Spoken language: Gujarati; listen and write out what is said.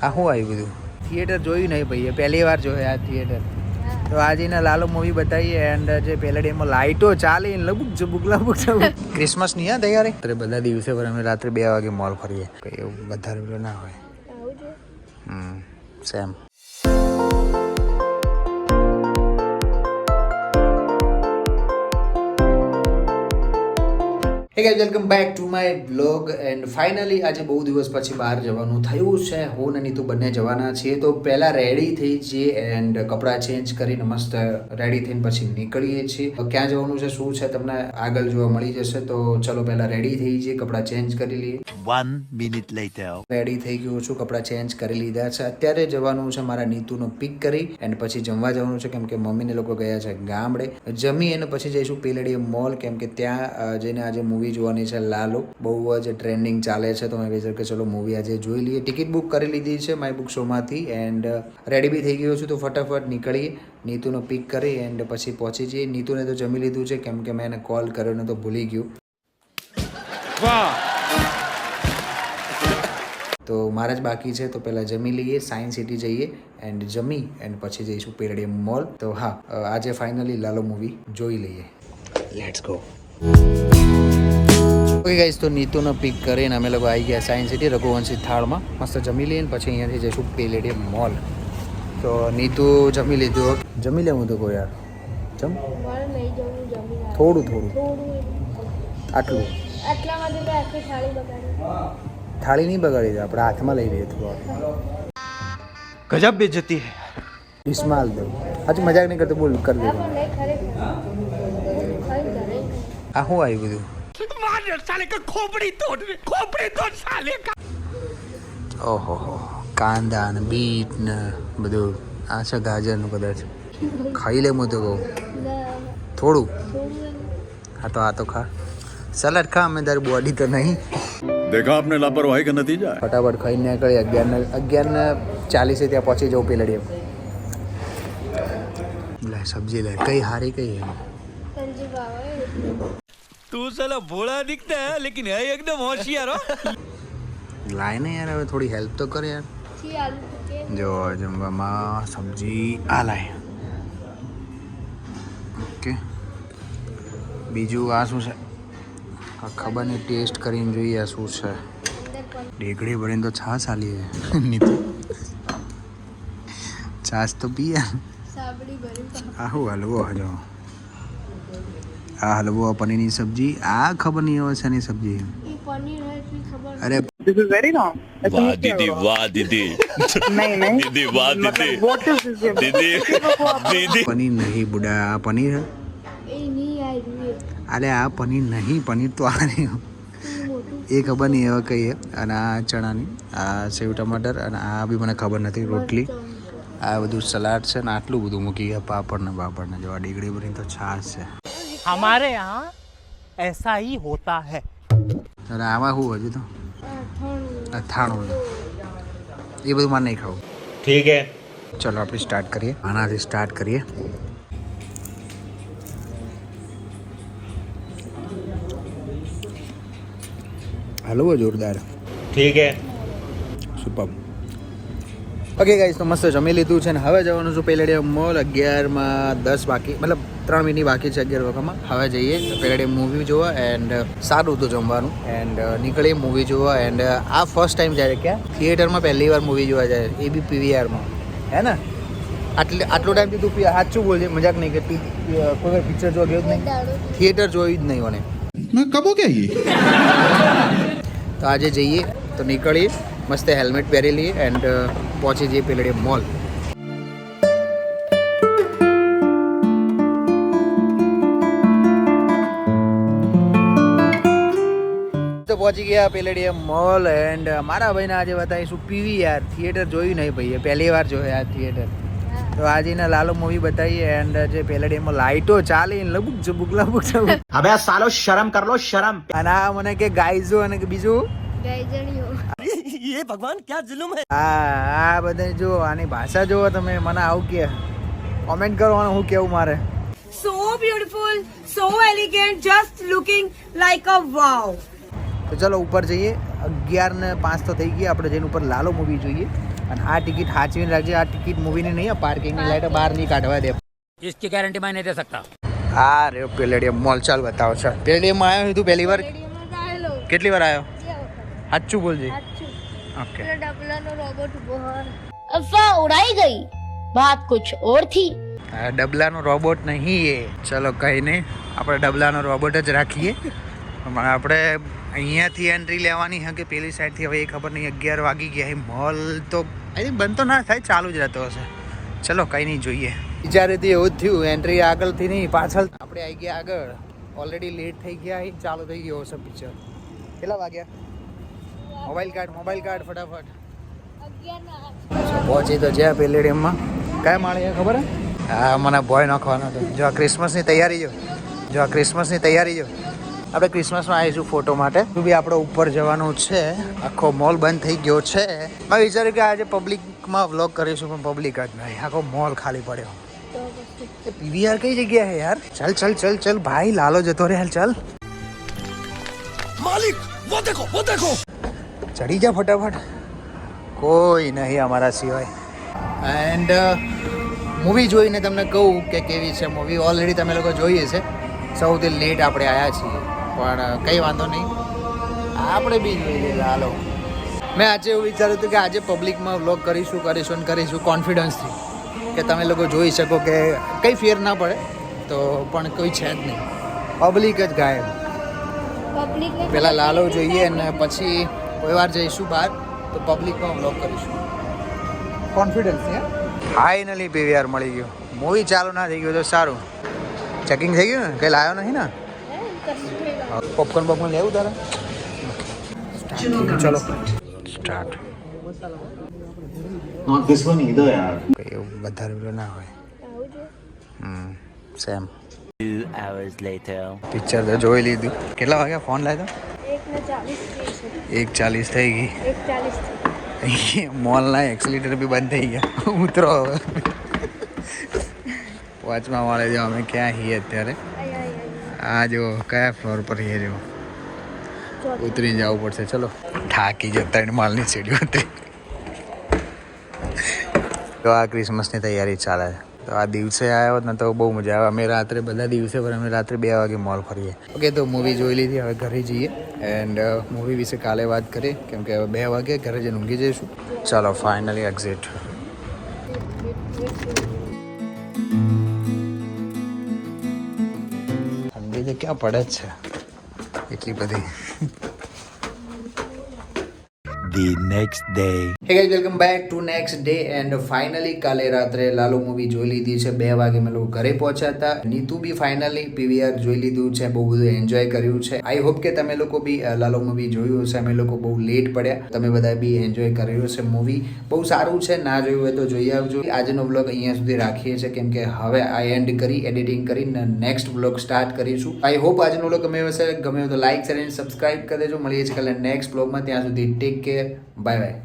આ શું આવ્યું બધું? થિયેટર જોયું નહીં ભાઈ, પહેલી વાર જોયું આ થિયેટર. તો આજે એને લાલો મૂવી બતાવીએ એન્ડ જે પહેલા ડેમાં લાઇટો ચાલી લબુક જબુક ક્રિસમસ ની હા તૈયારી અરે બધા દિવસે પર અમે રાત્રે 2 વાગે મોલ ફરીએ, કઈ એવું વધારે ના હોય. Same. Hey guys, welcome back to my blog and finally આજે બહુ દિવસ પછી બહાર જવાનું થયું છે. હું અને નીતુ બંને જવાના છીએ. તો પહેલા રેડી થઈ જઈએ એન્ડ કપડાં ચેન્જ કરીને મસ્ત રેડી થઈને પછી નીકળીએ છીએ. ક્યાં જવાનું છે શું છે તમને આગળ જોવા મળી જશે. તો ચલો પહેલા રેડી થઈ જઈએ, કપડાં ચેન્જ કરી લઈએ. 1 minute later. રેડી થઈ ગયો છું, કપડાં ચેન્જ કરી લીધા છે. અત્યારે જવાનું છે મારા નીતુનો પિક કરી એન્ડ પછી જમવા જવાનું છે, કેમ કે મમ્મીને લોકો ગયા છે ગામડે. જમી અને પછી જઈશું પેલેડિયમ મોલ, કેમ કે ત્યાં જઈને આજે મૂવી જોવાની છે લાલો. બહુ જ ટ્રેન્ડિંગ ચાલે છે તો મેં વિચાર્યું કે ચલો મૂવી આજે જોઈ લઈએ. ટિકિટ બુક કરી લીધી છે માય બુક શોમાંથી એન્ડ રેડી બી થઈ ગયો છું. તો ફટાફટ નીકળીએ, નીતુનો પિક કરી એન્ડ પછી પહોંચી જઈએ. નીતુને તો જમી લીધું છે, કેમ કે મેં એને કોલ કર્યો ને તો ભૂલી ગયું. તો મારે જ બાકી છે. તો પહેલાં જમી લઈએ, સાયન્સ સિટી જઈએ એન્ડ જમી એન્ડ પછી જઈશું પેલેડિયમ મોલ. તો હા, આજે ફાઇનલી લાલો મૂવી જોઈ લઈએ. Let's go. ઓકે ગાઈઝ, તો નીતુનો પિક કરીને અમે લોકો આવી ગયા સાયન્સ સિટી રઘુવંશી થાળમાં. મસ્ત જમી લઈએ ને પછી અહીંયાથી જઈશું પેલેડિયમ મોલ. તો નીતુ જમી લીધું. જમી લેવું તો કોઈ યાર જમ થોડું આટલું થાળી નહીં બગાડી દે, આપણે હાથમાં લઈ લઈએ થોડું. गजब बेइज्जती है. ઇસ્માલ દો હજુ મજાક નહીં કરતો, બોલ કરી દે. આ શું આવ્યું બધું? ઓહો કાંદા ને બીટ ને બધું. આ છે ગાજરનું, કદાચ ખાઈ લે. હું તો કહું થોડું. આ તો ખા, સલાડ ખા. અમે તારી બોડી તો નહીં. देखा आपने लापरवाही का नतीजा. ફટાફટ ખાઈને નીકળી. 11:40 ત્યાં પહોંચી જાઉં પેલેડિયમ. લે સબ્જી લે, કઈ હારી કઈ तू साला भोला दिखता है लेकिन है एकदम होशियार हो. લાય ને યાર, હવે થોડી હેલ્પ તો કર યાર. જો જમવામાં સબ્જી આ લાય. ઓકે, બીજું આ શું છે? આ ખબર નહીં, ટેસ્ટ કરીને જોઈએ આ શું છે. ઢેકડી ભરીને તો છાશ આલી છે નીતુ. છાશ તો પીએ. આ શું હલવો? જો આ હલવો, પનીરની સબ્જી. આ ખબર નહીં હવે શેની સબ્જી. અરે This is very wrong. वाह दीदी, वाह दीदी. नहीं दीदी वाह दीदी. what is this? दीदी दीदी. પનીર નહીં બુડા, આ પનીર હે. અરે આ પનીર નહીં, પનીર તો આ નહીં. એ ખબર નહીં હવે કઈ હે. અને આ ચણાની, આ સેવ ટમાટર, અને આ બી મને ખબર નથી. રોટલી, આ બધું સલાડ છે ને આટલું બધું મૂકી ગયા. પાપડ ને જો આ ડીગડી ભરીને તો છાશ છે. हमारे यहाँ ऐसा ही होता है. અને આમાં શું હજુ તો અથાણું, એ બધું મારે નહીં ખાવું. ठीक है. ચલો આપણે સ્ટાર્ટ કરીએ. આનાથી સ્ટાર્ટ કરીએ. હલવો જોરદાર. ठीक है. સુપર. ઓકે ગાઈસ, તો મસ્ત જમી લીધું છે ને હવે જવાનું છું પેલેડિયમ મોલ. 11:10 બાકી, મતલબ 3 મિનિટ બાકી છે 11 વાગ્યામાં. હવે જઈએ પેલેડિયમ મૂવી જોવા એન્ડ સારું હતું જમવાનું એન્ડ નીકળીએ મૂવી જોવા. એન્ડ આ ફર્સ્ટ ટાઈમ જાય ક્યાં થિયેટરમાં પહેલી વાર મૂવી જોવા જાય, એ બી પીવીઆરમાં, હે ને? આટલો ટાઈમથી તું સાચું બોલજે, મજાક નહીં કરતી. કોઈ પિક્ચર જોવા ગયો જ નહીં, થિયેટર જોયું જ નહીં મને. मैं कब हो गया ये? તો આજે જઈએ, તો નીકળીએ, મસ્ત હેલ્મેટ પહેરી લઈએ એન્ડ પહોંચી જઈએ પેલેડિયમ મોલ. તો પહોંચી ગયા પેલેડિયમ મોલ એન્ડ મારા ભાઈને આજે બતાવીશું પીવીઆર. થિયેટર જોયું નહીં ભાઈ, પહેલી વાર જોયું આ થિયેટર. તો આજે એને લાલો મૂવી બતાવીએ એન્ડ જે પેલેડિયમમાં લાઇટો ચાલી લબુક જબુક. अबे सालो शर्म कर लो शर्म. અને આ મને કે ગાઈઝો અને બીજું ये भगवान क्या जुल्म है. આ બધા જો આની ભાષા જોવો તમે. મને આવું કે કોમેન્ટ કરવાનું હું કેવું મારે. So beautiful, so elegant, just looking like a wow. તો ચલો ઉપર જઈએ. 11:05 તો થઈ ગયા. આપણે જઈને ઉપર લાલો મૂવી જોઈએ અને આ ટિકિટ સાચવીને રાખજે. આ ટિકિટ મૂવીની નહીં, પાર્કિંગની લાઈટ બહાર નહીં કાઢવા દે. इसकी गारंटी मैं नहीं दे सकता. આ રે પેલેડિયમ મોલ. ચાલ બતાવો. ચાલ પેલેડિયમમાં આવ્યો તું પહેલી વાર? કેટલી વાર આવ્યો? સાચું બોલજે. ઓકે. अफवाह उड़ाई गई, बात कुछ और थी. આ ડબલાનો રોબોટ નહીં એ. ચલો કંઈ નહીં, આપણે ડબલાનો રોબોટ જ રાખીએ. પણ આપણે અહીંયાથી એન્ટ્રી લેવાની હે કે પેલી સાઈડથી, હવે એ ખબર નહીં. 11 વાગી ગયા. મોલ તો આઈ થિંક બંધ તો ના થાય, ચાલુ જ રહેતો હશે. ચલો કંઈ નહીં, જોઈએ. વિચારેથી એવું જ થયું, એન્ટ્રી આગળથી નહીં પાછળ. આપણે આવી ગયા આગળ, ઓલરેડી લેટ થઈ ગયા. ચાલુ થઈ ગયો હશે પિક્ચર. કેટલા વાગ્યા? મોબાઈલ કાર્ડ ફટાફટ. પહોંચી તો જ્યાં પેલેડિયમમાં. કયા માળે ખબર હે? હા, મને ભોય નાખવાનો હતો. જો આ ક્રિસમસની તૈયારી જો. આપણે ક્રિસમસમાં આવીશું ફોટો માટે. તું બી આપણે ઉપર જવાનું છે. આખો મોલ બંધ થઈ ગયો છે. મેં વિચાર્યું કે આજે પબ્લિકમાં વ્લોગ કરીશું, પણ પબ્લિક જ નહીં. આખો મોલ ખાલી પડ્યો. પીવીઆર કઈ જગ્યા હે યાર? ચલ ભાઈ, લાલો જતો રે. હાલ ચાલ मालिक वो देखो ચડી જા ફટાફટ. કોઈ નહીં અમારા સિવાય. એન્ડ મૂવી જોઈને તમને કહું કે કેવી છે મૂવી. ઓલરેડી તમે લોકો જોઈએ છે. સૌથી લેટ આપણે આવ્યા છીએ, પણ કંઈ વાંધો નહીં, આપણે બી જોઈ લઈએ. હાલો. મેં આજે એવું વિચાર્યું હતું કે આજે પબ્લિકમાં વ્લોગ કરીશું કોન્ફિડન્સથી, કે તમે લોકો જોઈ શકો કે કંઈ ફેર ના પડે. તો પણ કોઈ છે જ નહીં, પબ્લિક જ ગાયબ. પહેલાં લાલો જોઈએ અને પછી કોઈ વાર જઈશું બહાર, તો પબ્લિકમાં વ્લોગ કરીશું કોન્ફિડન્સ. ફાઇનલી પીવીઆર મળી ગયું. મૂવી ચાલુ ના થઈ ગયું તો સારું. ચેકિંગ થઈ ગયું ને? કંઈ લાવ્યો નહીં ને? પોપકોર્ન લેવું તારે? ચલો start. Not this one either, yaar. કંઈ એવું વધારે પેલું ના હોય. સેમ. 2 hours later. પિક્ચર તો જોઈ લીધું. કેટલા વાગ્યા ફોન લાવ્યો? 1:40 થઈ ગઈ. મોલના એક્સિલેટર બી બંધ થઈ ગયા. ઉતરો હવે. વોચમાં મળે જો અમે ક્યાં છીએ અત્યારે. આ જો કયા ફ્લોર પર છીએ જો. ઉતરી જવું પડશે. ચલો થાકી જતા માલની સીડીઓ હતી. તો આ ક્રિસમસની તૈયારી ચાલે છે. તો આ દિવસે આવ્યો ને તો બહુ મજા આવે. અમે રાત્રે બધા દિવસે પર અમે રાત્રે 2 વાગે મોલ ફરીએ. ઓકે, તો મૂવી જોઈ લીધી, હવે ઘરે જઈએ. એન્ડ મૂવી વિશે કાલે વાત કરીએ, કેમ કે હવે 2 વાગે ઘરે જઈને ઊંઘી જઈશું. ચાલો ફાઇનલી એક્ઝિટ. ઠંડી તો ક્યાં પડે જ છે એટલી બધી. The next day. હે guys, welcome back two next day. And finally કાલે રાત્રે લાલો મૂવી જોઈ લીધી છે. 2 વાગે મેં લોકો ઘરે પહોંચ્યા હતા. નીતુ બી ફાઇનલી પીવીઆર જોઈ લીધું છે. બહુ બધું એન્જોય કર્યું છે. આઈ હોપ કે તમે લોકો બી લાલો મૂવી જોયું હશે. અમે લોકો બહુ લેટ પડ્યા. તમે બધા બી એન્જોય કર્યું છે. મૂવી બહુ સારું છે. ના જોયું હોય તો જોઈ આવજો. આજનો વ્લોગ અહીંયા સુધી રાખીએ છીએ, કેમ કે હવે આ એન્ડ કરી એડિટિંગ કરીને નેક્સ્ટ વ્લોગ સ્ટાર્ટ કરીશું. આઈ હોપ આજનો વ્લોગ ગમ્યો હશે. ગમ્યો તો લાઈક, શેર અને સબસ્ક્રાઇબ કરી દેજો. મળીએ છીએ કાલે નેક્સ્ટ વ્લોગમાં. ત્યાં સુધી ટેક કેર. Bye bye.